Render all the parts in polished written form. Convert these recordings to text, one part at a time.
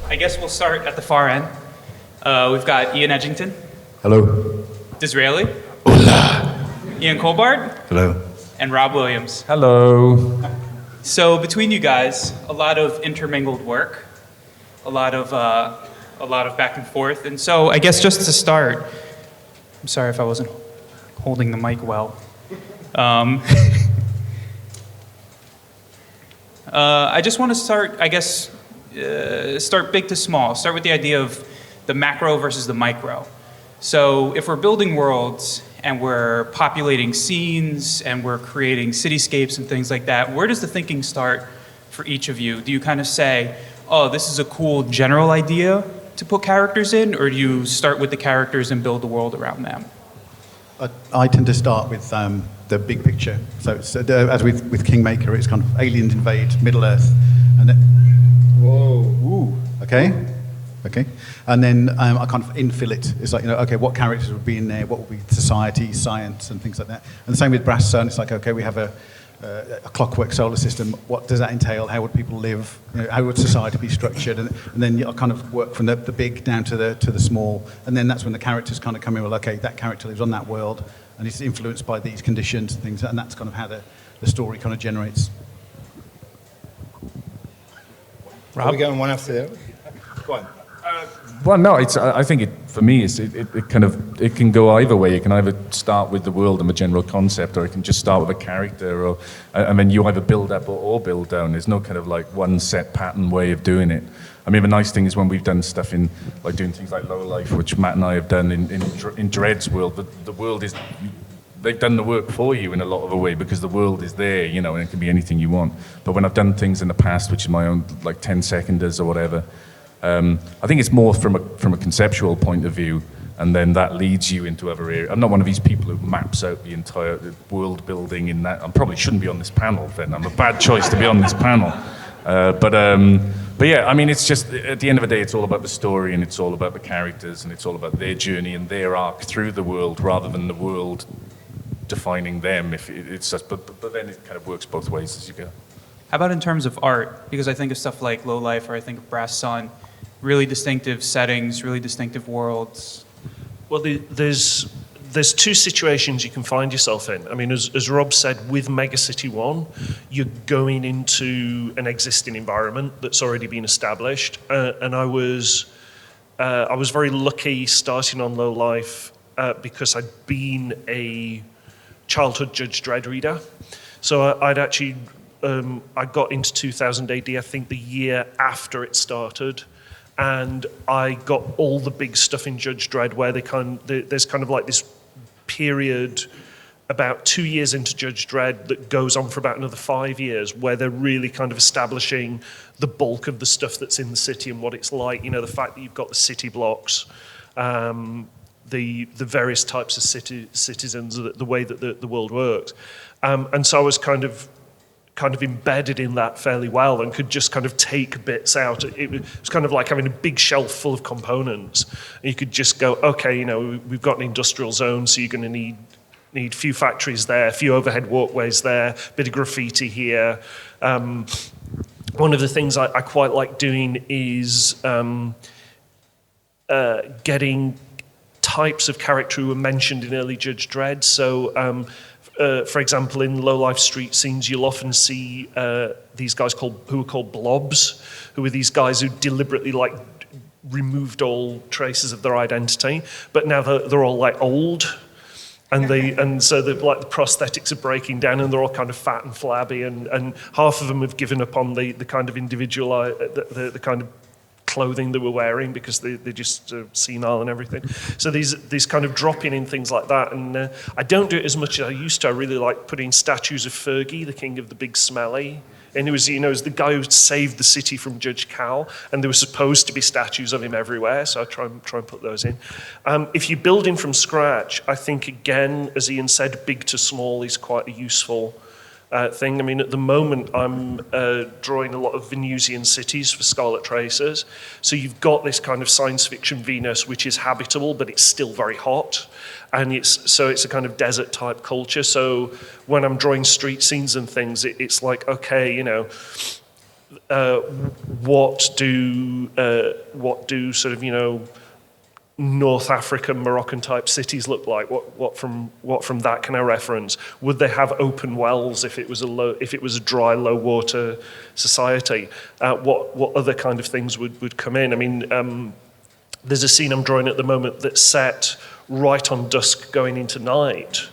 I guess we'll start at the far end. We've got Ian Edginton. Hello. D'Israeli. Hola. Ian Culbard. Hello. And Rob Williams. Hello. So between you guys, a lot of intermingled work, a lot of back and forth. And so I guess just to start, I'm sorry if I wasn't holding the mic well. I just want to start, I guess, start big to small. Start with the idea of the macro versus the micro. So if we're building worlds and we're populating scenes and we're creating cityscapes and things like that, where does the thinking start for each of you? Do you kind of say, oh, this is a cool general idea to put characters in, or do you start with the characters and build the world around them? I tend to start with the big picture. So it's, as with Kingmaker, it's kind of aliens invade Middle-earth. And then, whoa, ooh, okay. And then I kind of infill it. It's like, okay, what characters would be in there? What would be society, science, and things like that. And the same with Brass Sun. It's like, okay, we have a clockwork solar system. What does that entail? How would people live? How would society be structured? And then I kind of work from the big down to the small. And then that's when the characters kind of come in. Well, okay, that character lives on that world, and it's influenced by these conditions and things. And that's kind of how the story kind of generates. Rob? Are we going one after the other? Go on. Well, no, I think for me, it can go either way. You can either start with the world and the general concept, or you can just start with a character, and then you either build up or build down. There's no kind of like one set pattern way of doing it. I mean, the nice thing is when we've done stuff in, like doing things like Low Life, which Matt and I have done in Dread's world, the world is, they've done the work for you in a lot of a way because the world is there, and it can be anything you want. But when I've done things in the past, which is my own like 10-seconders or whatever, I think it's more from a conceptual point of view, and then that leads you into other areas. I'm not one of these people who maps out the entire world building in that. I probably shouldn't be on this panel then. I'm a bad choice to be on this panel. But yeah, I mean, it's just, at the end of the day, it's all about the story, and it's all about the characters, and it's all about their journey and their arc through the world, rather than the world defining them. If it's just, but then it kind of works both ways as you go. How about in terms of art? Because I think of stuff like Low Life, or I think of Brass Sun, really distinctive settings, really distinctive worlds. Well, there's two situations you can find yourself in. I mean, as Rob said, with Megacity 1, you're going into an existing environment that's already been established. And I was very lucky starting on Low Life because I'd been a childhood Judge Dredd reader. So I'd actually, I got into 2000 AD, I think the year after it started. And I got all the big stuff in Judge Dredd where there's kind of like this period about 2 years into Judge Dredd that goes on for about another 5 years, where they're really kind of establishing the bulk of the stuff that's in the city and what it's like. The fact that you've got the city blocks, the various types of citizens, the way that the world works. And so I was kind of embedded in that fairly well and could just kind of take bits out. It was kind of like having a big shelf full of components. And you could just go, okay, we've got an industrial zone, so you're going to need a few factories there, a few overhead walkways there, a bit of graffiti here. One of the things I quite like doing is getting types of character who were mentioned in early Judge Dredd. So, for example, in low-life street scenes, you'll often see these guys who are called blobs, who are these guys who deliberately removed all traces of their identity, but now they're all old, and so the prosthetics are breaking down, and they're all kind of fat and flabby, and half of them have given up on the kind of individual the kind of clothing they were wearing because they're just senile and everything. So these kind of dropping in things like that, and I don't do it as much as I used to. I really like putting statues of Fergie, the king of the big smelly, and he was the guy who saved the city from Judge Cal, and there were supposed to be statues of him everywhere, so I try and put those in. If you're building from scratch, I think again, as Ian said, big to small is quite a useful thing. I mean, at the moment, I'm drawing a lot of Venusian cities for Scarlet Tracers. So you've got this kind of science fiction Venus, which is habitable, but it's still very hot. And it's a kind of desert type culture. So when I'm drawing street scenes and things, it's like, okay, you know, what do sort of, you know, North African, Moroccan type cities look like? What from that can I reference? Would they have open wells if it was a dry, low water society? What other kind of things would come in? I mean, there's a scene I'm drawing at the moment that's set right on dusk going into night.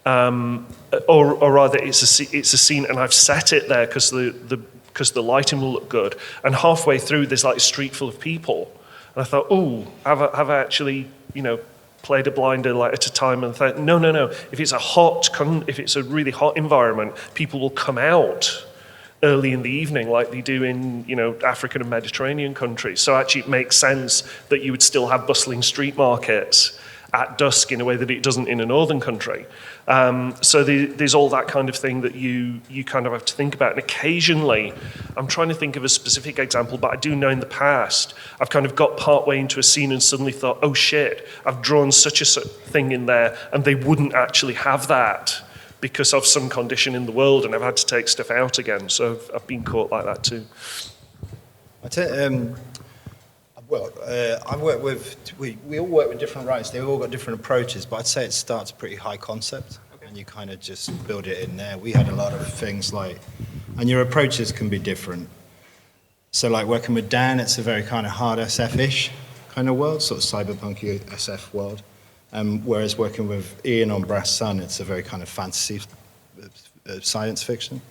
Or rather, it's a scene, and I've set it there because the lighting will look good. And halfway through, there's like a street full of people. And I thought, oh, have I actually, you know, played a blinder like at a time and thought, no. If it's a really hot environment, people will come out early in the evening like they do in, you know, African and Mediterranean countries. So actually it makes sense that you would still have bustling street markets at dusk in a way that it doesn't in a northern country. So there's all that kind of thing that you kind of have to think about. And occasionally, I'm trying to think of a specific example, but I do know in the past, I've kind of got partway into a scene and suddenly thought, oh shit, I've drawn such a thing in there, and they wouldn't actually have that because of some condition in the world, and I've had to take stuff out again. So I've been caught like that too. I work with, we all work with different writers, they've all got different approaches, but I'd say it starts pretty high concept, and you kind of just build it in there. We had a lot of things like, and your approaches can be different. So like working with Dan, it's a very kind of hard SF-ish kind of world, sort of cyberpunky SF world. Whereas working with Ian on Brass Sun, it's a very kind of fantasy science fiction.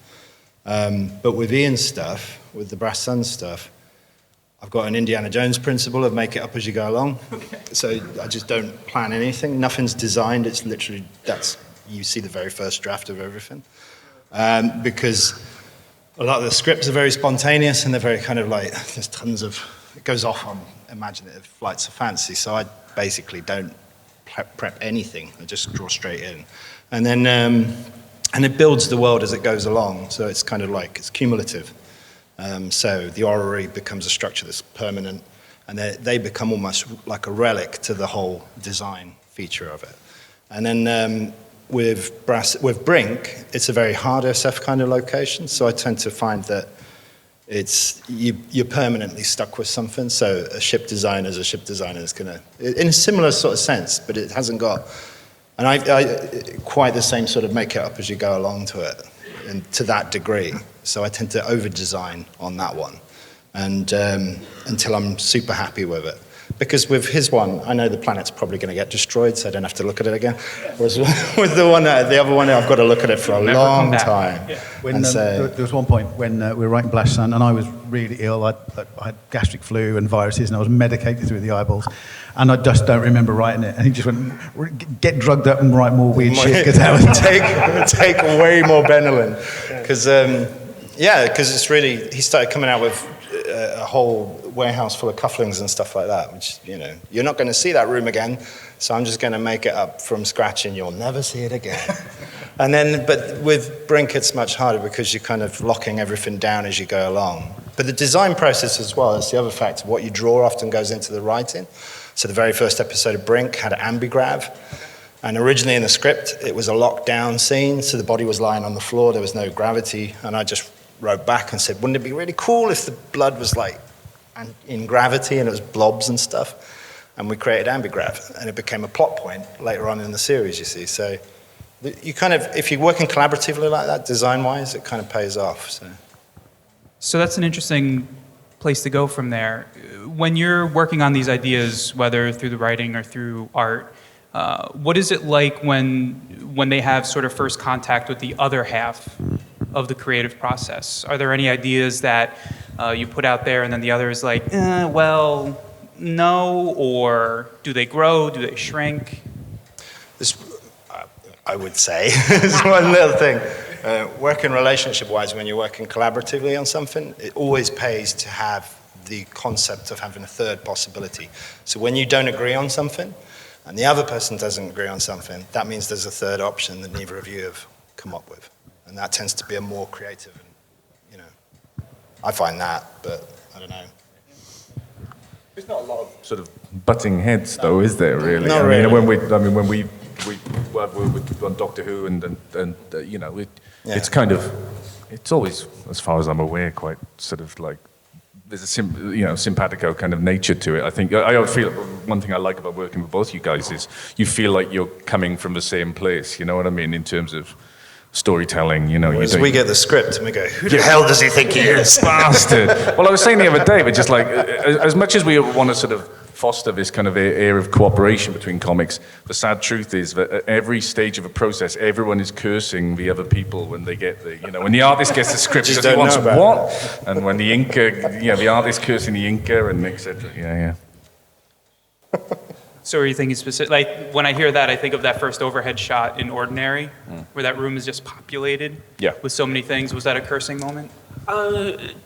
But with Ian's stuff, with the Brass Sun stuff, I've got an Indiana Jones principle of make it up as you go along. Okay. So I just don't plan anything. Nothing's designed. It's literally, you see the very first draft of everything. Because a lot of the scripts are very spontaneous and they're very kind of like, there's tons of, it goes off on imaginative flights of fancy. So I basically don't prep anything. I just draw straight in. And then, and it builds the world as it goes along. So it's kind of like, it's cumulative. So the orrery becomes a structure that's permanent, and they become almost like a relic to the whole design feature of it. And then with Brink, it's a very hard SF kind of location, so I tend to find that you're permanently stuck with something. So a ship designer is going to, in a similar sort of sense, but it hasn't got, and I quite the same sort of make it up as you go along to it, and to that degree. So I tend to over-design on that one, and until I'm super happy with it. Because with his one, I know the planet's probably going to get destroyed, so I don't have to look at it again. Whereas with the other one, I've got to look at it for a long time. Yeah. There was one point when we were writing Blash Sun, and I was really ill. I had gastric flu and viruses, and I was medicated through the eyeballs. And I just don't remember writing it. And he just went, get drugged up and write more weird shit. Because that would take way more Benylin. Because it's really, he started coming out with a whole warehouse full of cufflinks and stuff like that, which, you know, you're not going to see that room again, so I'm just going to make it up from scratch and you'll never see it again. And then, but with Brink, it's much harder because you're kind of locking everything down as you go along. But the design process as well is the other factor. What you draw often goes into the writing. So the very first episode of Brink had ambigrav. And originally in the script, it was a lockdown scene, so the body was lying on the floor, there was no gravity, and I just wrote back and said, wouldn't it be really cool if the blood was like in gravity and it was blobs and stuff? And we created ambigrav, and it became a plot point later on in the series, you see. So you kind of, if you're working collaboratively like that, design-wise, it kind of pays off. So that's an interesting place to go from there. When you're working on these ideas, whether through the writing or through art, what is it like when they have sort of first contact with the other half of the creative process? Are there any ideas that you put out there and then the other is like, well, no, or do they grow, do they shrink? I would say, is one little thing. Working relationship-wise, when you're working collaboratively on something, it always pays to have the concept of having a third possibility. So when you don't agree on something, and the other person doesn't agree on something, that means there's a third option that neither of you have come up with. and that tends to be a more creative. And, you know, I find that, but I don't know. There's not a lot of sort of butting heads, though, is there? Really? Not I mean, really. when we work on Doctor Who, and you know, Yeah. it's kind of, it's always, as far as I'm aware, quite sort of like there's a simpatico kind of nature to it. I think I feel one thing I like about working with both you guys is you feel like you're coming from the same place. You know what I mean in terms of storytelling, you know. Whereas we get the script and we go, who the hell does he think he is? Bastard. Well, I was saying the other day, but just like, as much as we want to sort of foster this kind of air of cooperation between comics, the sad truth is that at every stage of a process, everyone is cursing the other people when they get the, you know, when the artist gets the script because he wants what, and when the inker, you know, the artist cursing the inker, and etc. Yeah. So are you thinking specific? Like when I hear that, I think of that first overhead shot in Ordinary, where that room is just populated with so many things. Was that a cursing moment?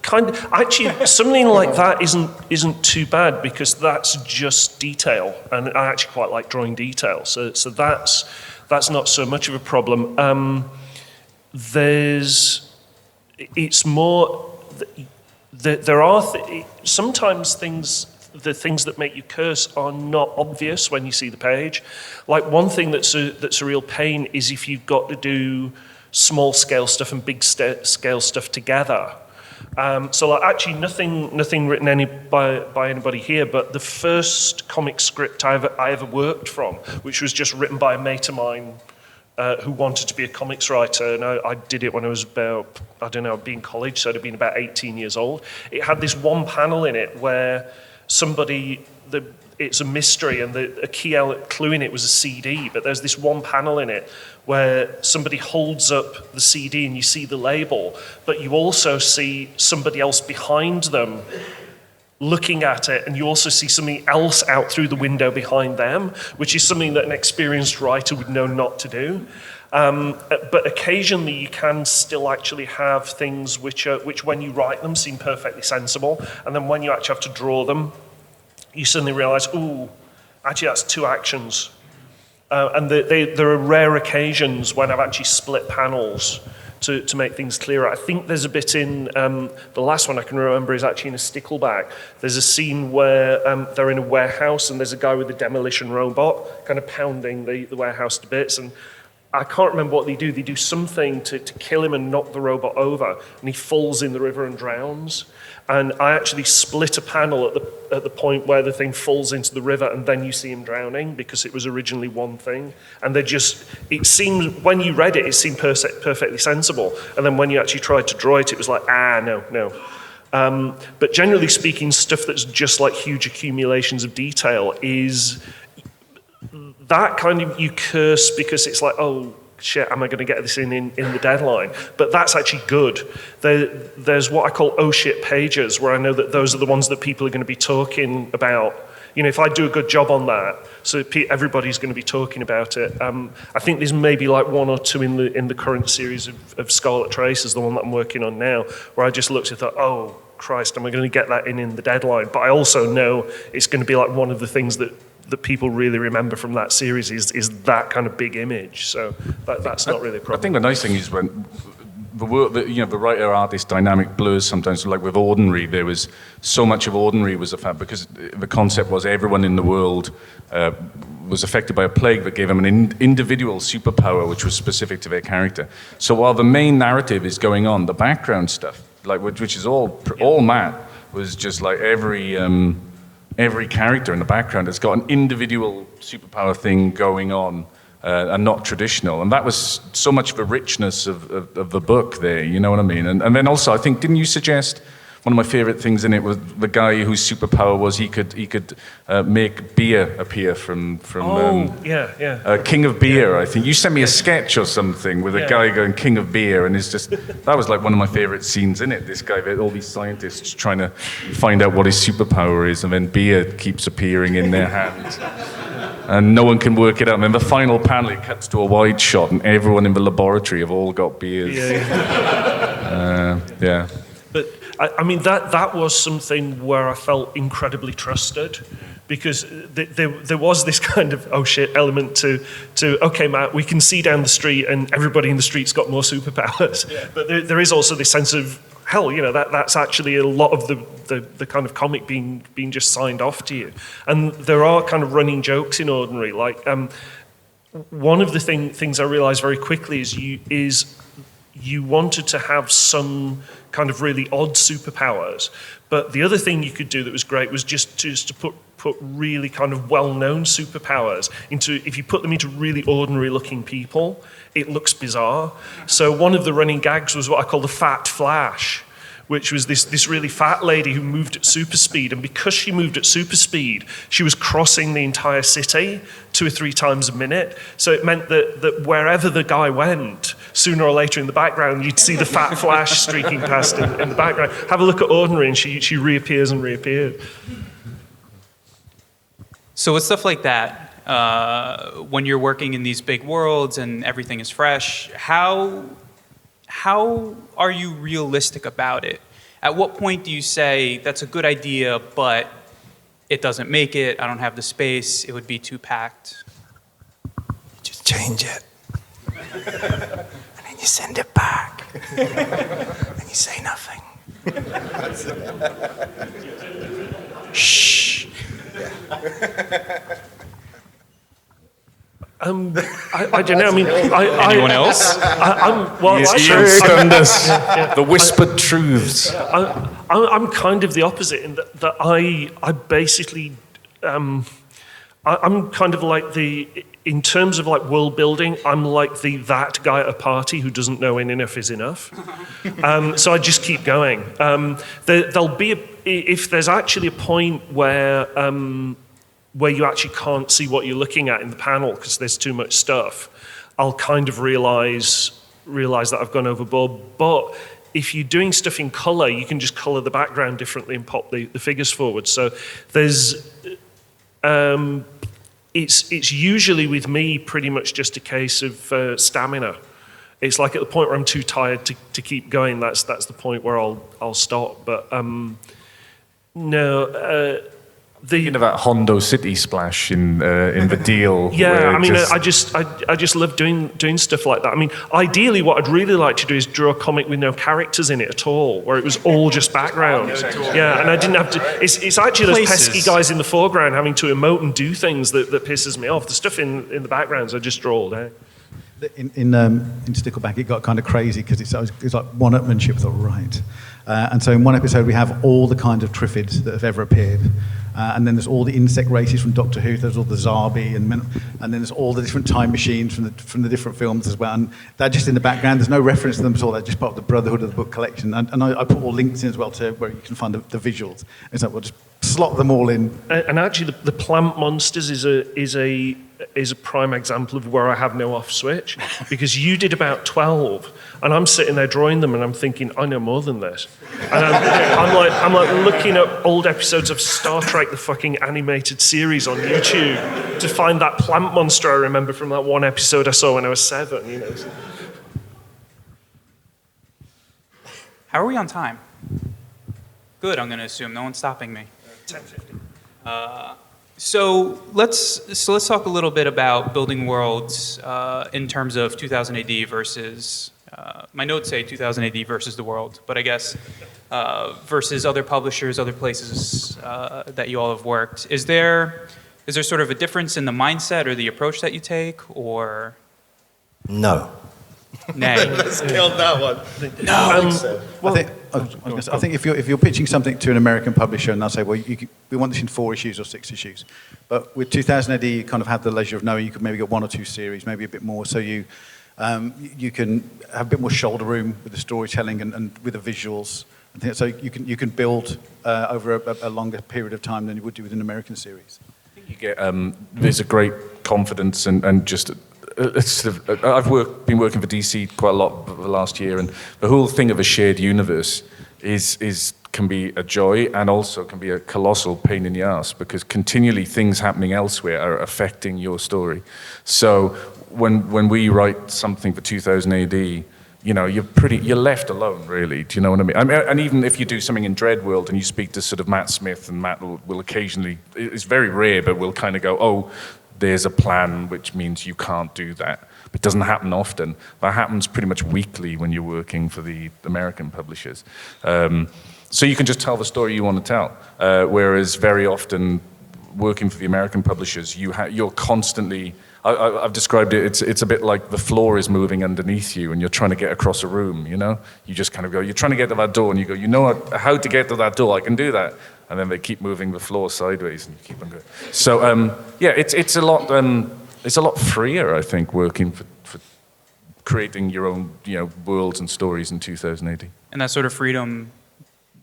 Kind of. Actually, something like that isn't too bad because that's just detail, and I actually quite like drawing detail. So that's not so much of a problem. It's more. There are sometimes things. The things that make you curse are not obvious when you see the page. Like one thing that's a real pain is if you've got to do small scale stuff and big scale stuff together. So like actually nothing written by anybody here, but the first comic script I ever worked from, which was just written by a mate of mine who wanted to be a comics writer, and I did it when I was about, I don't know, I'd been in college, so I'd have been about 18 years old. It had this one panel in it where it's a mystery, and a key clue in it was a CD, but there's this one panel in it where somebody holds up the CD and you see the label, but you also see somebody else behind them looking at it, and you also see something else out through the window behind them, which is something that an experienced writer would know not to do. But occasionally you can still actually have things which when you write them seem perfectly sensible, and then when you actually have to draw them, you suddenly realize, ooh, actually that's two actions. And there are rare occasions when I've actually split panels to make things clearer. I think there's a bit in, the last one I can remember is actually in a Stickleback. There's a scene where they're in a warehouse and there's a guy with a demolition robot kind of pounding the warehouse to bits, and I can't remember what they do. They do something to kill him and knock the robot over, and he falls in the river and drowns. And I actually split a panel at the point where the thing falls into the river, and then you see him drowning because it was originally one thing. And it seemed, when you read it, it seemed perfectly sensible. And then when you actually tried to draw it, it was like, no. But generally speaking, stuff that's just like huge accumulations of detail is that kind of, you curse because it's like, oh shit, am I going to get this in the deadline? But that's actually good. There's what I call oh shit pages, where I know that those are the ones that people are going to be talking about. You know, if I do a good job on that, so everybody's going to be talking about it. I think there's maybe like one or two in the current series of Scarlet Traces, the one that I'm working on now, where I just looked and thought, oh Christ, am I going to get that in the deadline? But I also know it's going to be like one of the things that people really remember from that series is that kind of big image. So that's not really a problem. I think the nice thing is when the writer-artist dynamic blurs sometimes. Like with Ordinary, there was so much of Ordinary was a fact because the concept was everyone in the world was affected by a plague that gave them an individual superpower which was specific to their character. So while the main narrative is going on, the background stuff, like which is all Matt, was just like every character in the background has got an individual superpower thing going on, and not traditional. And that was so much of the richness of the book there, you know what I mean? And then also, I think, didn't you suggest, one of my favorite things in it was the guy whose superpower was he could make beer appear from King of Beer, I think. You sent me a sketch or something with a guy going King of Beer, and it's just, that was like one of my favorite scenes in it. This guy, all these scientists trying to find out what his superpower is, and then beer keeps appearing in their hands. And no one can work it out. And then the final panel, it cuts to a wide shot, and everyone in the laboratory have all got beers. But I mean, that was something where I felt incredibly trusted, because there was this kind of oh shit element to okay, Matt, we can see down the street and everybody in the street's got more superpowers. Yeah. But there is also this sense of hell, that's actually a lot of the kind of comic being just signed off to you. And there are kind of running jokes in Ordinary, like one of the things I realized very quickly is you wanted to have some kind of really odd superpowers, but the other thing you could do that was great was just to put really kind of well-known superpowers into, if you put them into really ordinary looking people, it looks bizarre. So one of the running gags was what I call the Fat Flash, which was this really fat lady who moved at super speed, and because she moved at super speed, she was crossing the entire city 2 or 3 times a minute. So it meant that wherever the guy went, sooner or later in the background, you'd see the Fat Flash streaking past in the background. Have a look at Ordinary, and she reappears and reappears. So with stuff like that, when you're working in these big worlds and everything is fresh, how are you realistic about it? At what point do you say, that's a good idea, but it doesn't make it, I don't have the space, it would be too packed? Just change it. And then you send it back. And you say nothing. Shh. I don't know. I mean, Anyone else? The whispered truths. I'm kind of the opposite in that I basically, I'm kind of like in terms of like world building, I'm like that guy at a party who doesn't know when enough is enough. So I just keep going. There'll be, if there's actually a point where you actually can't see what you're looking at in the panel because there's too much stuff, I'll kind of realize that I've gone overboard. But if you're doing stuff in color, you can just color the background differently and pop the figures forward. So there's, it's usually with me pretty much just a case of stamina. It's like at the point where I'm too tired to keep going, that's the point where I'll stop. But no. Thinking about Hondo City Splash in the deal. Yeah, I mean, I just love doing stuff like that. I mean, ideally, what I'd really like to do is draw a comic with no characters in it at all, where it was all just background. Yeah, and I didn't have to. It's actually those pesky guys in the foreground having to emote and do things that pisses me off. The stuff in the backgrounds, I just draw all day. In Stickleback, it got kind of crazy because it's like one-upmanship. I thought, right. And so in one episode, we have all the kinds of Triffids that have ever appeared. And then there's all the insect races from Doctor Who. There's all the Zarbi, and then there's all the different time machines from the different films as well. And they're just in the background. There's no reference to them at all. They're just part of the Brotherhood of the Book collection. And I put all links in as well to where you can find the visuals. It's like, we'll just slot them all in. And actually, the plant monsters is a prime example of where I have no off switch, because you did about 12, and I'm sitting there drawing them, and I'm thinking, I know more than this. And I'm like looking up old episodes of Star Trek, the fucking animated series on YouTube, to find that plant monster I remember from that one episode I saw when I was 7. You know. How are we on time? Good, I'm going to assume. No one's stopping me. 10:50. So let's talk a little bit about building worlds in terms of 2000 AD versus, my notes say 2000 AD versus the world, but I guess versus other publishers, other places that you all have worked. Is there sort of a difference in the mindset or the approach that you take, or? No. Nay. Let's kill that one. Well, I think if you're pitching something to an American publisher and they'll say, well, we want this in 4 issues or 6 issues, but with 2000 AD, you kind of have the leisure of knowing you could maybe get 1 or 2 series, maybe a bit more, so you can have a bit more shoulder room with the storytelling and with the visuals. So you can build over a longer period of time than you would do with an American series. I think you get there's a great confidence and just. I've been working for DC quite a lot the last year, and the whole thing of a shared universe can be a joy and also can be a colossal pain in the ass, because continually things happening elsewhere are affecting your story. So when we write something for 2000 AD, you're left alone, really. Do you know what I mean? And even if you do something in Dread World and you speak to sort of Matt Smith, and Matt will occasionally, it's very rare, but will kind of go, oh, there's a plan, which means you can't do that. It doesn't happen often. That happens pretty much weekly when you're working for the American publishers. So you can just tell the story you want to tell. Whereas very often, working for the American publishers, you're constantly... I've described it, it's a bit like the floor is moving underneath you and you're trying to get across a room, you know? You just kind of go, you're trying to get to that door and you go, you know what, how to get to that door, I can do that. And then they keep moving the floor sideways and you keep on going. So, it's a lot freer, I think, working for creating your own, worlds and stories in 2080. And that sort of freedom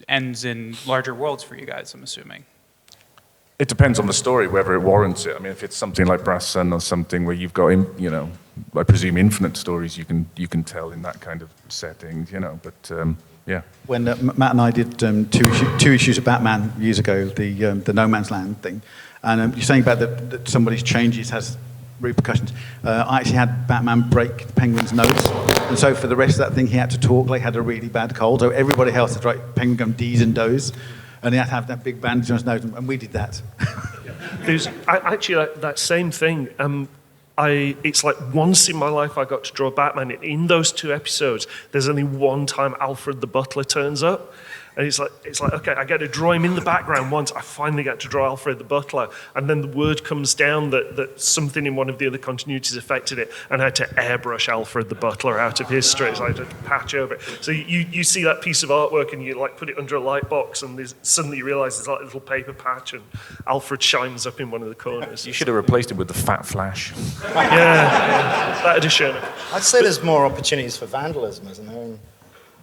ends in larger worlds for you guys, I'm assuming. It depends on the story, whether it warrants it. I mean, if it's something like Brass Sun or something where you've got, I presume infinite stories you can tell in that kind of setting, but yeah. When Matt and I did two issues of Batman years ago, the No Man's Land thing, and you're saying about that somebody's changes has repercussions. I actually had Batman break the Penguin's nose, and so for the rest of that thing, he had to talk like he had a really bad cold. So everybody else had Penguin going D's and does. And he had to have that big bandage on his nose, and we did that. There's actually that same thing. It's like once in my life I got to draw Batman. In those 2 episodes, there's only one time Alfred the Butler turns up. And it's like, okay, I get to draw him in the background once. I finally get to draw Alfred the Butler. And then the word comes down that something in one of the other continuities affected it, and I had to airbrush Alfred the Butler out of history. So I had to patch over it. So you see that piece of artwork and you put it under a light box, and suddenly you realize there's a little paper patch and Alfred shines up in one of the corners. You should have replaced it with the Fat Flash. Yeah, that'd have shown it. I'd say there's more opportunities for vandalism, isn't there,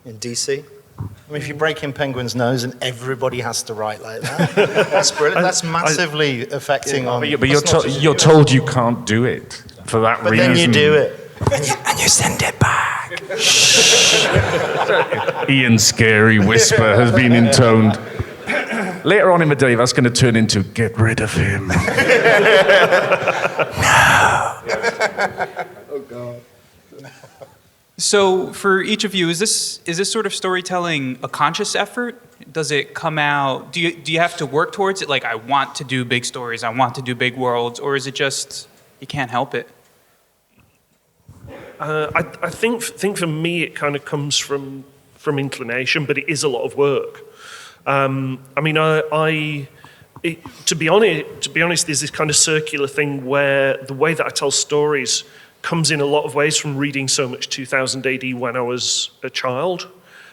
in DC? I mean, if you break in Penguin's nose and everybody has to write like that, that's brilliant. That's massively affecting on... But you're told you can't do it for that reason. But then you do it. And you send it back. Ian's scary whisper has been intoned. Later on in the day, that's going to turn into, get rid of him. No. Oh, God. So for each of you, is this sort of storytelling a conscious effort? Does it come out, do you have to work towards it? Like, I want to do big stories, I want to do big worlds, or is it just, you can't help it? I think for me it kind of comes from inclination, but it is a lot of work. To be honest, there's this kind of circular thing where the way that I tell stories comes in a lot of ways from reading so much 2000 AD when I was a child,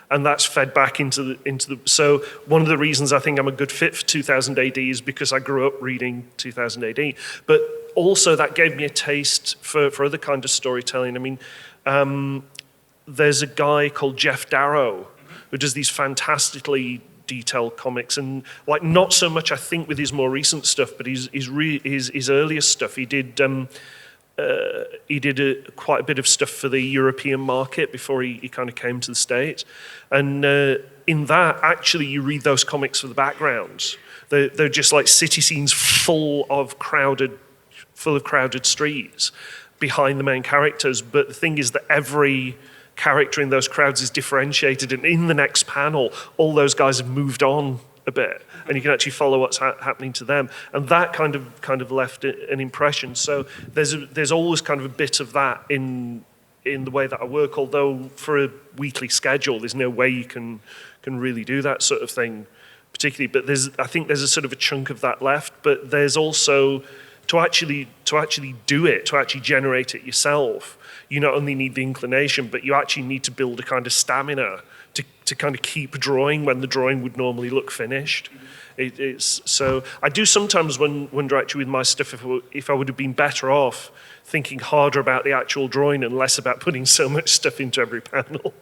and that's fed back into the. So one of the reasons I think I'm a good fit for 2000 AD is because I grew up reading 2000 AD, but also that gave me a taste for other kind of storytelling. I mean, there's a guy called Jeff Darrow who does these fantastically detailed comics, and not so much I think with his more recent stuff, but his earlier stuff. He did quite a bit of stuff for the European market before he kind of came to the States. And in that, actually, you read those comics for the backgrounds. They're just like city scenes full of crowded streets behind the main characters. But the thing is that every character in those crowds is differentiated. And in the next panel, all those guys have moved on a bit, and you can actually follow what's happening to them, and that kind of left an impression. So there's always kind of a bit of that in the way that I work. Although for a weekly schedule, there's no way you can really do that sort of thing, particularly. But I think there's a sort of a chunk of that left. But there's also to actually do it, to actually generate it yourself. You not only need the inclination, but you actually need to build a kind of stamina to kind of keep drawing when the drawing would normally look finished. So I do sometimes wonder actually with my stuff if I would have been better off thinking harder about the actual drawing and less about putting so much stuff into every panel.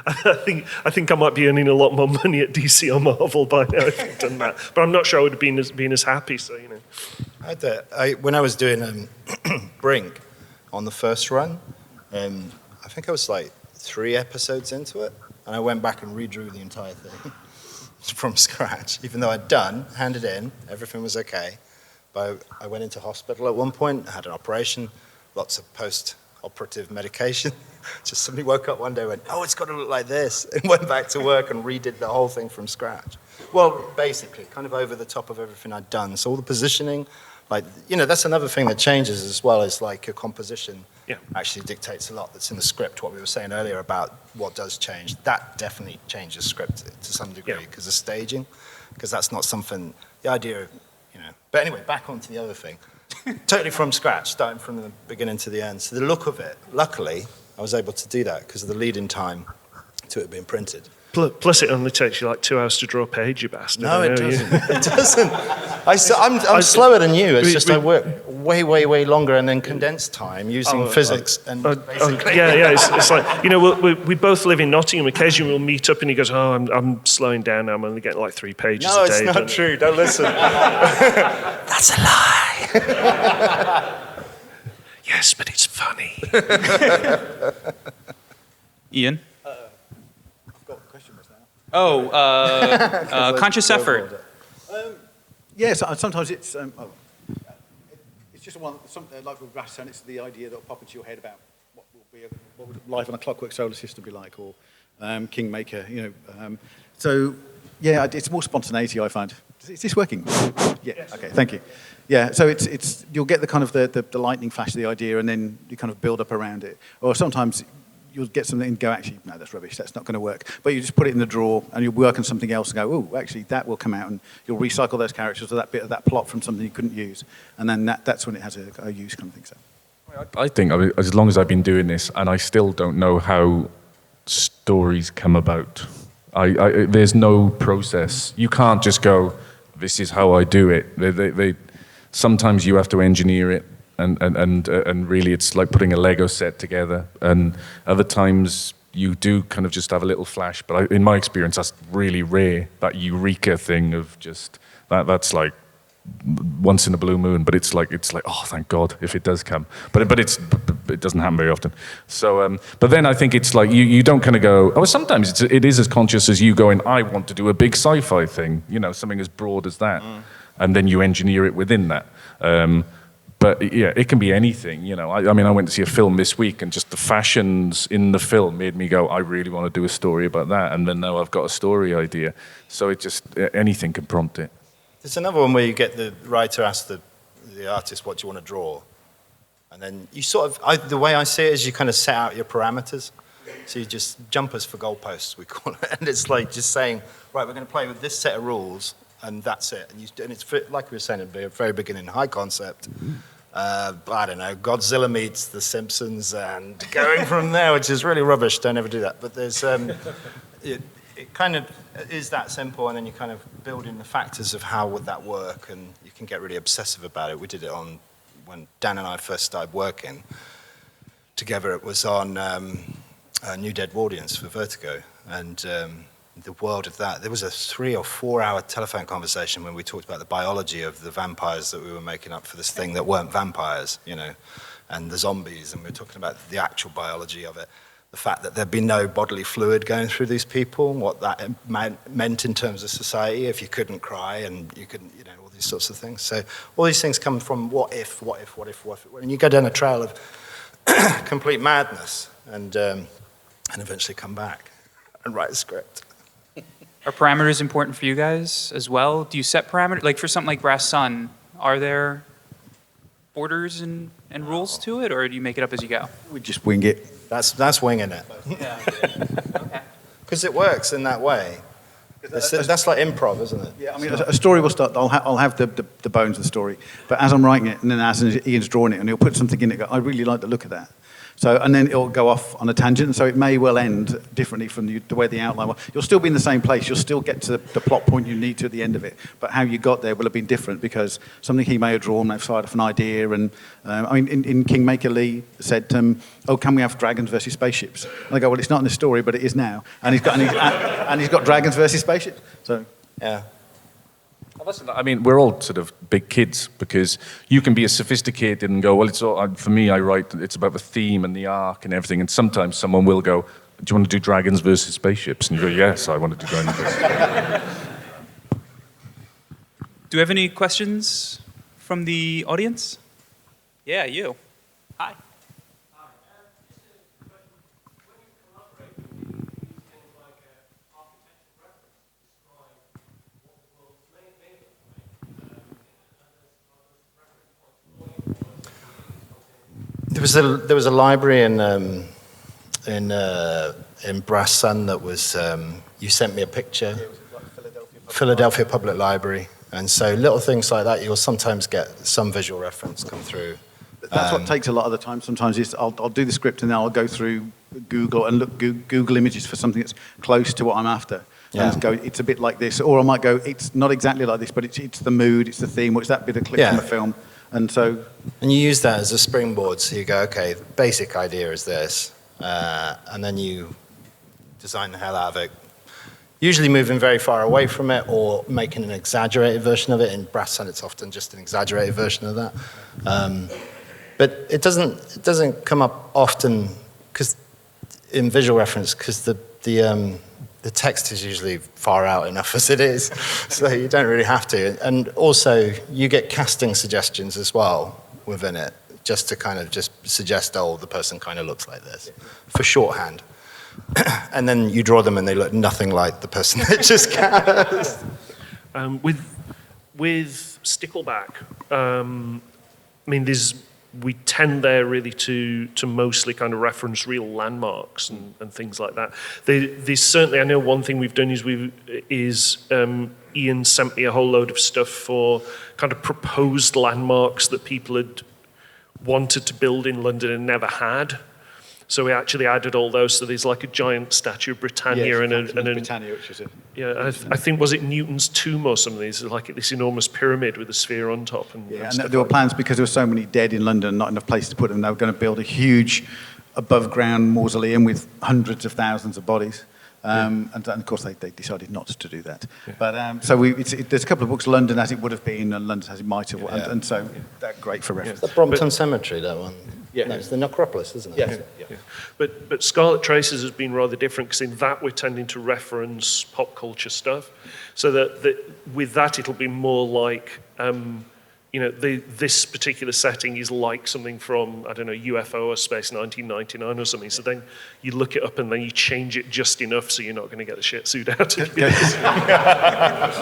I think I might be earning a lot more money at DC or Marvel by now if I'd done that. But I'm not sure I would have been as happy. So when I was doing Brink on the first run, I think I was like 3 episodes into it, and I went back and redrew the entire thing from scratch, even though I'd handed in, everything was okay. But I went into hospital at one point, I had an operation, lots of operative medication. Just somebody woke up one day and went, oh, it's got to look like this, and went back to work and redid the whole thing from scratch. Well, basically, kind of over the top of everything I'd done. So all the positioning, like, that's another thing that changes as well, is like your composition actually dictates a lot. That's in the script, what we were saying earlier about what does change. That definitely changes script to some degree, because of staging, because that's not something, the idea of, But anyway, back onto the other thing. Totally from scratch, starting from the beginning to the end. So the look of it, luckily, I was able to do that because of the lead-in time to it being printed. Plus, it only takes you like 2 hours to draw a page, you bastard. No, it doesn't. It doesn't. I'm slower than you. It's just I work way, way, way longer and then condensed time using physics. Basically. It's like, we both live in Nottingham. Occasionally we'll meet up and he goes, oh, I'm slowing down now. I'm only getting like 3 pages a day. No, it's not true. Don't listen. That's a lie. Yes, but it's funny. Ian? Oh, conscious effort. Yes, sometimes it's just like with Rassan, it's the idea that will pop into your head about what would life on a clockwork solar system be like, or Kingmaker, so yeah, it's more spontaneity, I find. Is this working? Yeah. Yes. Okay. Thank you. Yeah. So it's you'll get the kind of the lightning flash of the idea, and then you kind of build up around it. Or sometimes you'll get something and go, actually, no, that's rubbish. That's not going to work. But you just put it in the drawer, and you'll work on something else and go, oh, actually, that will come out, and you'll recycle those characters or that bit of that plot from something you couldn't use, and then that's when it has a use kind of thing. So. I think as long as I've been doing this, and I still don't know how stories come about. There's no process. You can't just go, this is how I do it. Sometimes you have to engineer it, and really it's like putting a Lego set together. And other times you do kind of just have a little flash. But in my experience, that's really rare, that eureka thing of just, that's like once in a blue moon. But it's like, oh, thank God, if it does come. But it doesn't happen very often. So, but then I think it's like, you don't kind of go, oh, sometimes it is as conscious as you going, I want to do a big sci-fi thing, something as broad as that. And then you engineer it within that. But yeah, it can be anything, I mean, I went to see a film this week, and just the fashions in the film made me go, I really want to do a story about that. And then now I've got a story idea. So it just, anything can prompt it. There's another one where you get the writer ask the artist, what do you want to draw? And then you sort of, the way I see it is you kind of set out your parameters. So you just, jumpers for goalposts, we call it. And it's like just saying, right, we're going to play with this set of rules, and that's it. And it's like we were saying at the very beginning, high concept. I don't know, Godzilla meets The Simpsons, and going from there, which is really rubbish. Don't ever do that. But there's, it kind of is that simple, and then you kind of build in the factors of how would that work, and you can get really obsessive about it. We did it on, when Dan and I first started working together, it was on New Dead Audience for Vertigo, and the world of that. There was a 3 or 4 hour telephone conversation when we talked about the biology of the vampires that we were making up for this thing that weren't vampires, and the zombies, and we were talking about the actual biology of it. The fact that there'd be no bodily fluid going through these people, what that meant in terms of society, if you couldn't cry and you couldn't, all these sorts of things. So all these things come from what if, and you go down a trail of complete madness, and eventually come back and write a script. Are parameters important for you guys as well? Do you set parameters? Like for something like Brass Sun, are there orders and rules to it, or do you make it up as you go? We just wing it. That's winging it. Yeah. Okay. Because it works in that way. That's like improv, isn't it? Yeah, I mean, a story will start. I'll have the bones of the story, but as I'm writing it, and then as Ian's drawing it, and he'll put something in it. I really like the look of that. So, and then it'll go off on a tangent, so it may well end differently from the way the outline was. You'll still be in the same place. You'll still get to the plot point you need to at the end of it. But how you got there will have been different, because something he may have drawn may have started off an idea. And I mean, in Kingmaker, Lee said, "Oh, can we have dragons versus spaceships?" And I go, "Well, it's not in the story, but it is now." And he's got dragons versus spaceships. So yeah. Listen, I mean, we're all sort of big kids, because you can be as sophisticated and go, well, it's all, for me, I write, it's about the theme and the arc and everything, and sometimes someone will go, do you want to do dragons versus spaceships? And you go, yes, I want to do dragons versus spaceships. Do we have any questions from the audience? Yeah, you. Hi. There was a library in Brass Sun that was. You sent me a picture. Philadelphia Public Library, and so little things like that, you'll sometimes get some visual reference come through. That's what takes a lot of the time. Sometimes is I'll do the script and then I'll go through Google and look Google images for something that's close to what I'm after. Yeah. And go, it's a bit like this, or I might go, it's not exactly like this, but it's the mood, it's the theme, or it's that bit of clip from the film, and so. And you use that as a springboard, so you go, okay, the basic idea is this, and then you design the hell out of it. Usually moving very far away from it or making an exaggerated version of it. In Brass Sun, it's often just an exaggerated version of that. But it doesn't come up often because in visual reference, because the text is usually far out enough as it is, so you don't really have to. And also, you get casting suggestions as well within it, just to kind of just suggest, oh, the person kind of looks like this, for shorthand. And then you draw them and they look nothing like the person that just cast. With Stickleback, I mean, we tend there really to mostly kind of reference real landmarks and things like that. There's certainly, I know one thing we've done is Ian sent me a whole load of stuff for kind of proposed landmarks that people had wanted to build in London and never had. So we actually added all those. So there's like a giant statue of Britannia Britannia, which is I think, was it Newton's tomb or something? It's like this enormous pyramid with a sphere on top. And there were plans because there were so many dead in London, not enough places to put them. They were going to build a huge above-ground mausoleum with hundreds of thousands of bodies. And of course, they decided not to do that. Yeah. But so there's a couple of books, London as it would have been, and London as it might have, and so that's great for reference. The Brompton Cemetery, that one. Yeah, no, it's the necropolis, isn't it? Yeah. But Scarlet Traces has been rather different because in that we're tending to reference pop culture stuff, so that with that it'll be more like. This particular setting is like something from, I don't know, UFO or Space 1999 or something. So then you look it up and then you change it just enough so you're not going to get the shit suit out of you.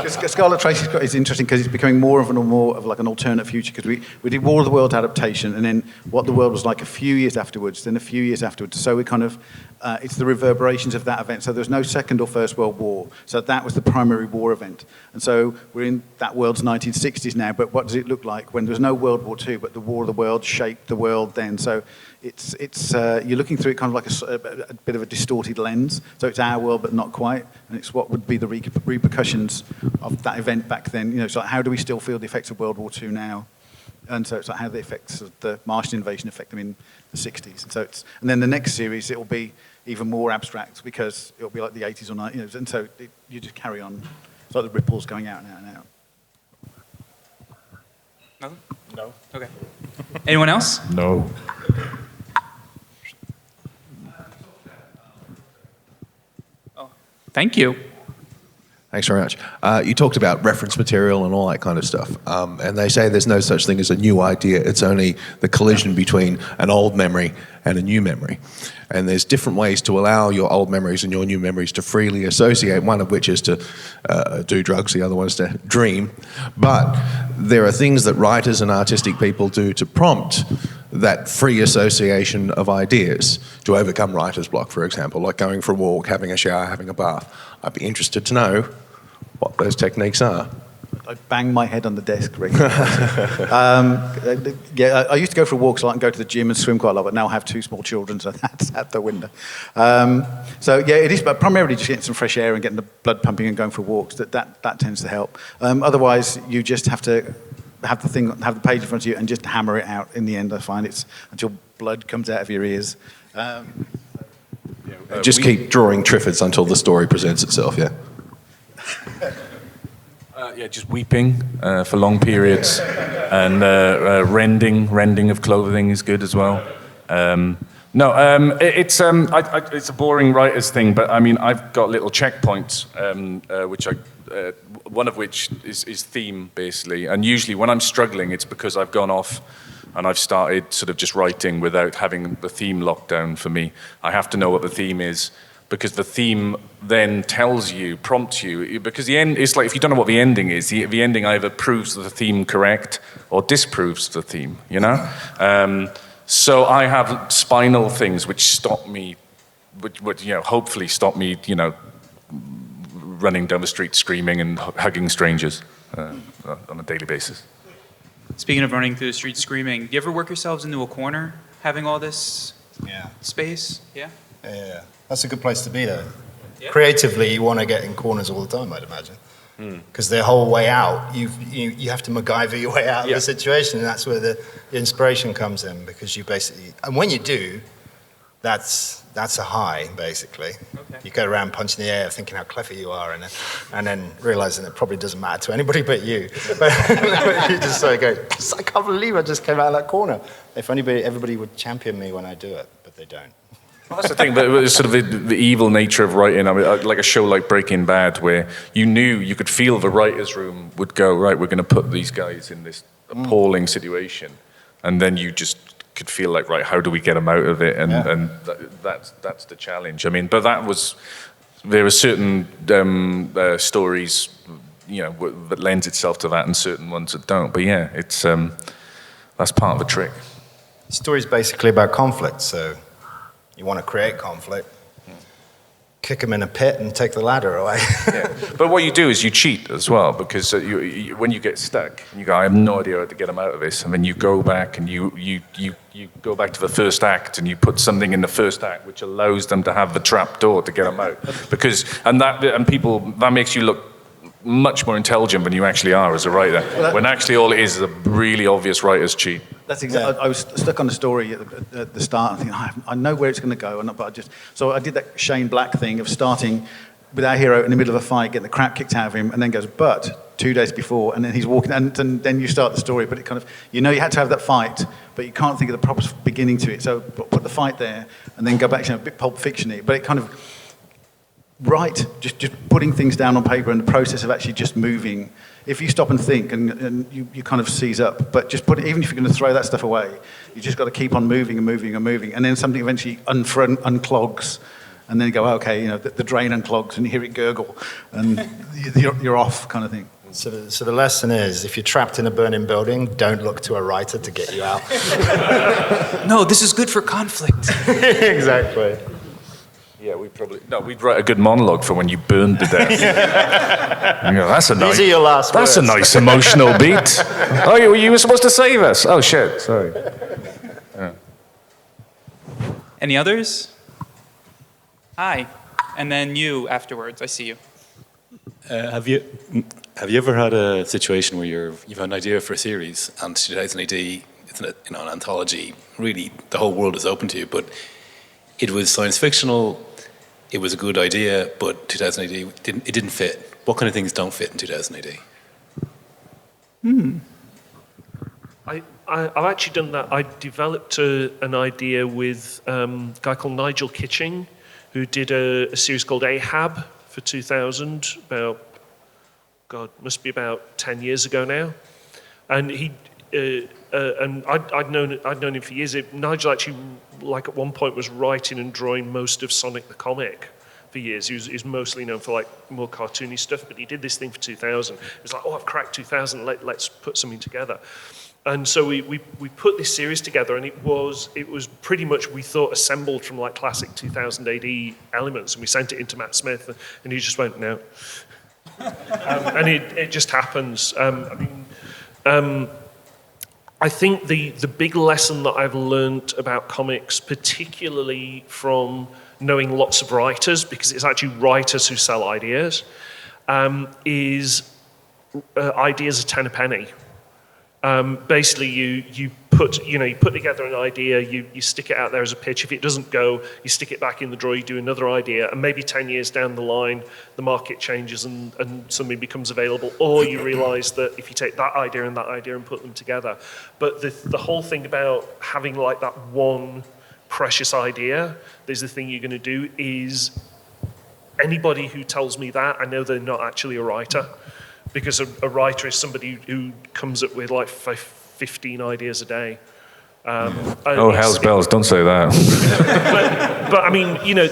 Scarlet Traces is interesting because it's becoming more of like an alternate future, because we did War of the Worlds adaptation and then what the world was like a few years afterwards, then a few years afterwards. So we kind of, it's the reverberations of that event. So there's no Second or First World War. So that was the primary war event. And so we're in that world's 1960s now, but what does it look like when there's no World War II, but the War of the Worlds shaped the world then? So it's you're looking through it kind of like a bit of a distorted lens. So it's our world, but not quite. And it's what would be the repercussions of that event back then. So how do we still feel the effects of World War II now? And so it's like how the effects of the Martian invasion affect them in the 60s. And so and then the next series, it will be even more abstract because it'll be like the 80s or 90s. And so you just carry on. It's like the ripples going out and out and out. Nothing? No. Okay. Anyone else? No. Oh, thank you. Thanks very much. You talked about reference material and all that kind of stuff. And they say there's no such thing as a new idea. It's only the collision between an old memory and a new memory. And there's different ways to allow your old memories and your new memories to freely associate, one of which is to do drugs, the other one is to dream. But there are things that writers and artistic people do to prompt that free association of ideas, to overcome writer's block, for example, like going for a walk, having a shower, having a bath. I'd be interested to know what those techniques are. I bang my head on the desk regularly. I used to go for walks a lot and go to the gym and swim quite a lot, but now I have 2 small children, so that's out the window. It is, but primarily just getting some fresh air and getting the blood pumping and going for walks. That tends to help. Otherwise, you just have to have the page in front of you and just hammer it out. In the end, I find it's until blood comes out of your ears. Just keep drawing Triffids until the story presents itself, yeah? Just weeping for long periods, and rending of clothing is good as well. It's a boring writer's thing, but I mean I've got little checkpoints, one of which is theme basically, and usually when I'm struggling, it's because I've gone off and I've started sort of just writing without having the theme locked down for me. I have to know what the theme is, because the theme then prompts you, because the end, it's like if you don't know what the ending is, the ending either proves the theme correct or disproves the theme, So I have spinal things which stop me, which would, hopefully stop me, running down the street screaming and hugging strangers on a daily basis. Speaking of running through the street screaming, do you ever work yourselves into a corner having all this space? Yeah? Yeah, that's a good place to be, though. Yeah. Creatively, you want to get in corners all the time, I'd imagine. Because the whole way out, you have to MacGyver your way out of the situation, and that's where the inspiration comes in, because you basically, and when you do, that's a high, basically. Okay. You go around punching the air, thinking how clever you are, and then realizing it probably doesn't matter to anybody but you. But you just sort of go, I can't believe I just came out of that corner. If everybody would champion me when I do it, but they don't. Well, that's the thing, but it was sort of the evil nature of writing. I mean, like a show like Breaking Bad, where you could feel the writer's room would go, right, we're going to put these guys in this appalling situation. And then you just could feel like, right, how do we get them out of it? And that's the challenge. I mean, but there are certain stories, that lends itself to that and certain ones that don't. But yeah, it's that's part of the trick. The story's basically about conflict, so you want to create conflict, kick them in a pit and take the ladder away. Yeah. But what you do is you cheat as well, because when you get stuck, you go, I have no idea how to get them out of this, and then you go back and you go back to the first act and you put something in the first act which allows them to have the trap door to get them out, that makes you look much more intelligent than you actually are as a writer, when actually all it is a really obvious writer's cheat. That's exactly. Yeah. I was stuck on the story at the start and thinking, I know where it's going to go, so I did that Shane Black thing of starting with our hero in the middle of a fight, getting the crap kicked out of him, and then goes, but 2 days before, and then he's walking, and then you start the story, but it kind of, you had to have that fight, but you can't think of the proper beginning to it, so put the fight there, and then go back to a bit Pulp Fiction-y, but it kind of, just putting things down on paper and the process of actually just moving. If you stop and think and you kind of seize up, but just even if you're going to throw that stuff away, you just got to keep on moving and moving and moving, and then something eventually unclogs, and then you go, okay, the drain unclogs, and you hear it gurgle, and you're off, kind of thing. So the lesson is, if you're trapped in a burning building, don't look to a writer to get you out. No, this is good for conflict. Exactly. Yeah, we'd write a good monologue for when you burned to death. That's a nice. These are your last That's words. a nice emotional beat. Oh, you were supposed to save us. Oh shit, sorry. Yeah. Any others? Hi. And then you afterwards. I see you. Have you ever had a situation where you've had an idea for a series and 2000 AD, it's an anthology, really the whole world is open to you, but it was science fictional, it was a good idea, but 2000 AD, it didn't fit. What kind of things don't fit in 2000 AD? I've actually done that. I developed an idea with a guy called Nigel Kitching, who did a series called Ahab for 2000, must be about 10 years ago now. And I'd known him for years. Nigel actually, like at one point, was writing and drawing most of Sonic the Comic for years. He's mostly known for like more cartoony stuff, but he did this thing for 2000. It was like, I've cracked 2000. Let's put something together. And so we put this series together, and it was pretty much, we thought, assembled from like classic 2000 AD elements, and we sent it into Matt Smith, and he just went, no. And it just happens. I think the big lesson that I've learned about comics, particularly from knowing lots of writers, because it's actually writers who sell ideas, is ideas are 10 a penny. Basically, you put together an idea, you stick it out there as a pitch. If it doesn't go, you stick it back in the drawer, you do another idea, and maybe 10 years down the line, the market changes and something becomes available, or you realize that if you take that idea and put them together. But the whole thing about having like that one precious idea, there's the thing you're going to do is, anybody who tells me that, I know they're not actually a writer. Because a writer is somebody who comes up with like 15 ideas a day. Oh, hell's bells, don't say that. But I mean, you know,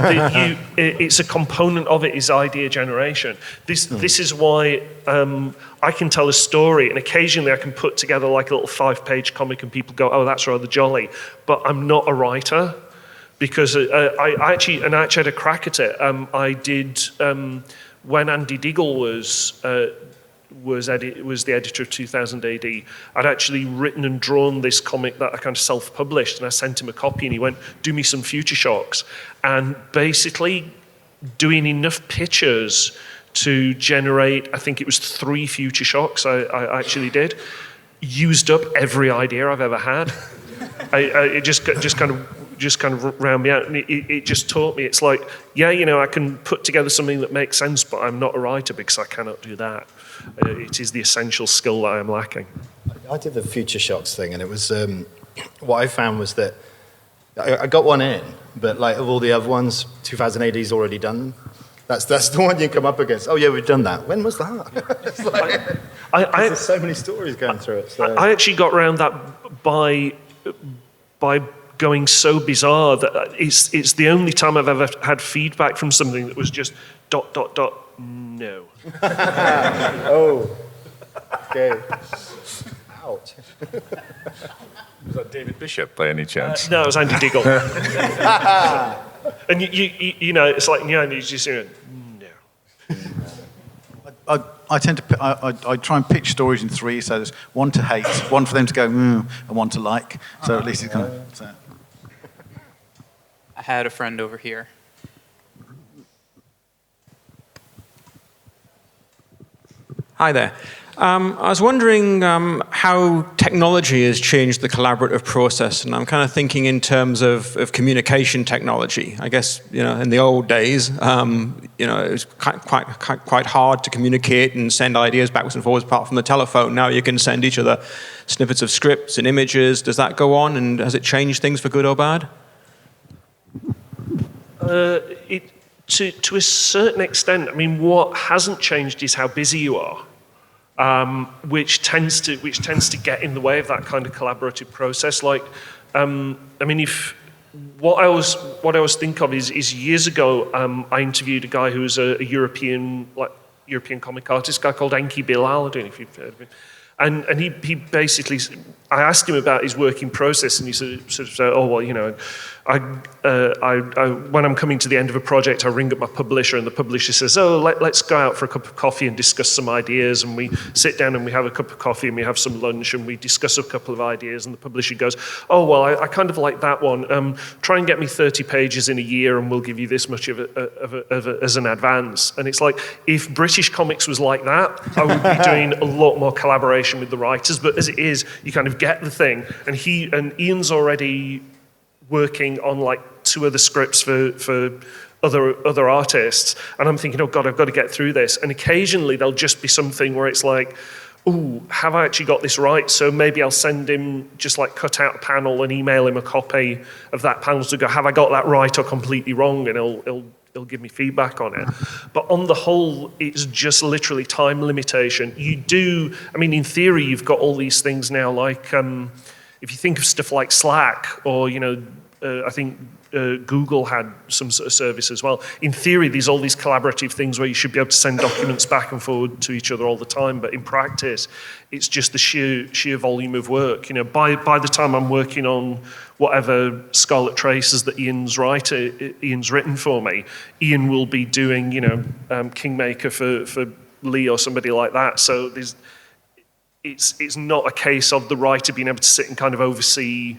it's a component of it is idea generation. This is why I can tell a story, and occasionally I can put together like a little 5-page comic, and people go, "Oh, that's rather jolly." But I'm not a writer, because I actually had a crack at it. I did when Andy Diggle was the editor of 2000 AD. I'd actually written and drawn this comic that I kind of self-published, and I sent him a copy, and he went, "Do me some Future Shocks." And basically doing enough pictures to generate, I think it was 3 Future Shocks I actually did, used up every idea I've ever had. It just kind of round me out, and it just taught me, it's like, yeah, you know, I can put together something that makes sense, but I'm not a writer because I cannot do that. It is the essential skill that I am lacking. I did the Future Shocks thing, and it was what I found was that I got one in, but like of all the other ones, 2000 AD's already done. That's the one you come up against. Oh yeah, we've done that. When was that? It's like, there's so many stories going through it. So. I actually got around that by going so bizarre that it's the only time I've ever had feedback from something that was just ... no. Oh. Okay. Ouch. Was that David Bishop by any chance? No, it was Andy Diggle. And you know, it's like, yeah, and you just, you know, no. I tend to I try and pitch stories in 3, so there's one to hate, one for them to go and one to like. So at least it's kind of. So. I had a friend over here. Hi there. I was wondering how technology has changed the collaborative process, and I'm kind of thinking in terms of communication technology. I guess, you know, in the old days, you know, it was quite hard to communicate and send ideas backwards and forwards apart from the telephone. Now you can send each other snippets of scripts and images. Does that go on, and has it changed things for good or bad? To a certain extent, I mean, what hasn't changed is how busy you are. Which tends to get in the way of that kind of collaborative process. Like, I mean, if what I always think of is years ago, I interviewed a guy who was a European comic artist, a guy called Enki Bilal. I don't know if you've heard of him. And he basically, I asked him about his working process, and he sort of said, "Oh well, you know, I when I'm coming to the end of a project, I ring up my publisher, and the publisher says, oh, let's go out for a cup of coffee and discuss some ideas, and we sit down and we have a cup of coffee and we have some lunch and we discuss a couple of ideas, and the publisher goes, oh well, I kind of like that one. Try and get me 30 pages in a year, and we'll give you this much as an advance." And it's like, if British comics was like that, I would be doing a lot more collaboration with the writers. But as it is, you kind of get the thing, and Ian's already working on like 2 other scripts for other artists, and I'm thinking, oh God, I've got to get through this. And occasionally there'll just be something where it's like, ooh, have I actually got this right? So maybe I'll send him, just like cut out a panel and email him a copy of that panel to go, have I got that right or completely wrong? And he'll give me feedback on it. But on the whole, it's just literally time limitation. You do, I mean, in theory, you've got all these things now, like if you think of stuff like Slack, or, you know, I think Google had some sort of service as well. In theory, there's all these collaborative things where you should be able to send documents back and forward to each other all the time. But in practice, it's just the sheer volume of work. You know, by the time I'm working on whatever Scarlet Traces that Ian's written for me, Ian will be doing, you know, Kingmaker for Lee or somebody like that. So it's not a case of the writer being able to sit and kind of oversee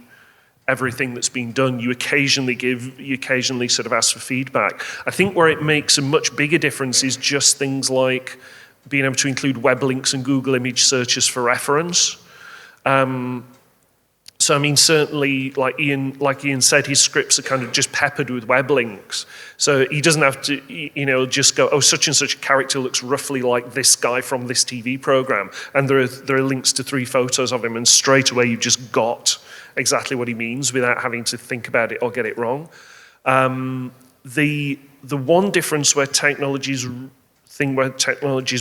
everything that's being done. You occasionally sort of ask for feedback. I think where it makes a much bigger difference is just things like being able to include web links and Google image searches for reference. So I mean, certainly, like Ian said, his scripts are kind of just peppered with web links. So he doesn't have to, you know, just go, oh, such and such a character looks roughly like this guy from this TV program, and there are links to 3 photos of him, and straight away you've just got exactly what he means without having to think about it or get it wrong. The one difference where technology's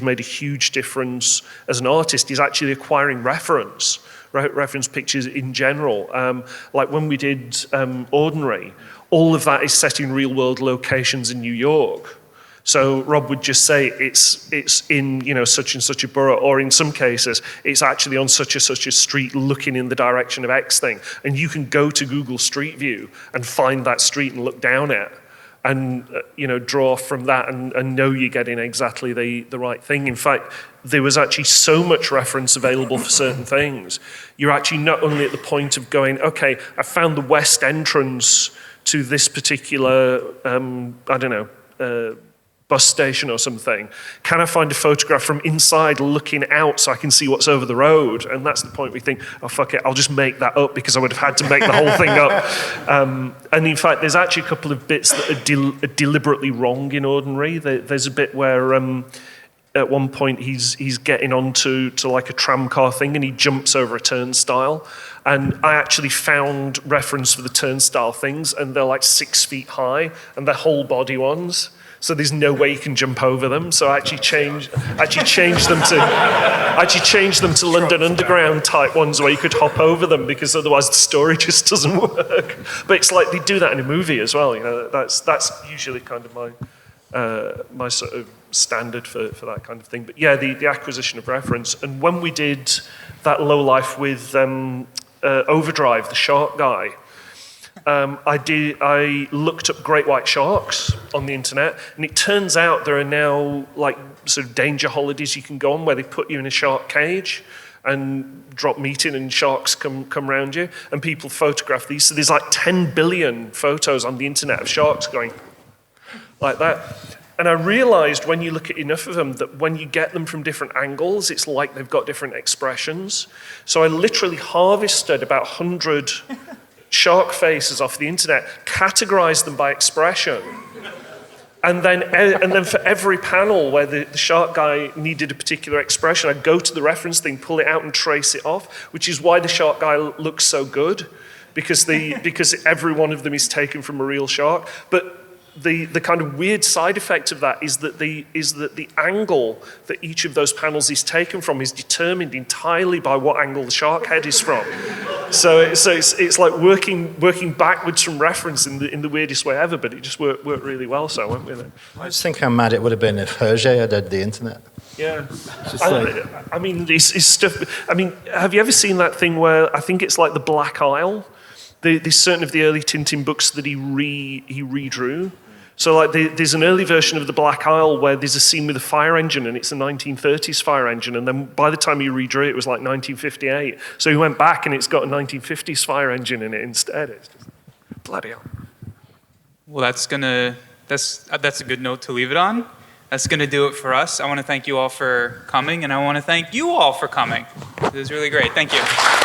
made a huge difference as an artist is actually acquiring reference. reference pictures in general. Like when we did Ordinary, all of that is set in real-world locations in New York. So Rob would just say it's in, you know, such and such a borough, or in some cases, it's actually on such a street looking in the direction of X thing. And you can go to Google Street View and find that street and look down it and, you know, draw from that and know you're getting exactly the right thing. In fact, there was actually so much reference available for certain things. You're actually not only at the point of going, okay, I found the west entrance to this particular, I don't know, bus station or something. Can I find a photograph from inside looking out so I can see what's over the road? And that's the point we think, oh, fuck it, I'll just make that up because I would have had to make the whole thing up. And in fact, there's actually a couple of bits that are deliberately wrong in Ordinary. There's a bit where at one point he's getting onto like a tram car thing and he jumps over a turnstile. And I actually found reference for the turnstile things, and they're like 6 feet high and they're whole body ones. So there's no way you can jump over them. So I actually changed them to London Underground type ones where you could hop over them, because otherwise the story just doesn't work. But it's like they do that in a movie as well. You know, that's usually kind of my sort of standard for that kind of thing. But yeah, the acquisition of reference. And when we did that low life with Overdrive, the shark guy, I looked up great white sharks on the internet, and it turns out there are now like sort of danger holidays you can go on where they put you in a shark cage and drop meat in, and sharks come around you, and people photograph these. So there's like 10 billion photos on the internet of sharks going like that. And I realized when you look at enough of them that when you get them from different angles, it's like they've got different expressions. So I literally harvested about 100 shark faces off the internet, categorized them by expression. And then for every panel where the shark guy needed a particular expression, I'd go to the reference thing, pull it out and trace it off, which is why the shark guy looks so good, because every one of them is taken from a real shark. But the kind of weird side effect of that is that the angle that each of those panels is taken from is determined entirely by what angle the shark head is from. So it's like working backwards from reference in the weirdest way ever, but it just worked really well. So I went with it. I just think how mad it would have been if Hergé had had the internet. Yeah, I mean, it's stuff. I mean, have you ever seen that thing where I think it's like the Black Isle? There's certain of the early Tintin books that he redrew. So like there's an early version of the Black Isle where there's a scene with a fire engine, and it's a 1930s fire engine, and then by the time he redrew it, it was like 1958. So he went back and it's got a 1950s fire engine in it instead. It's just bloody hell. Well, that's a good note to leave it on. That's going to do it for us. I want to thank you all for coming, and I want to thank you all for coming. It was really great. Thank you.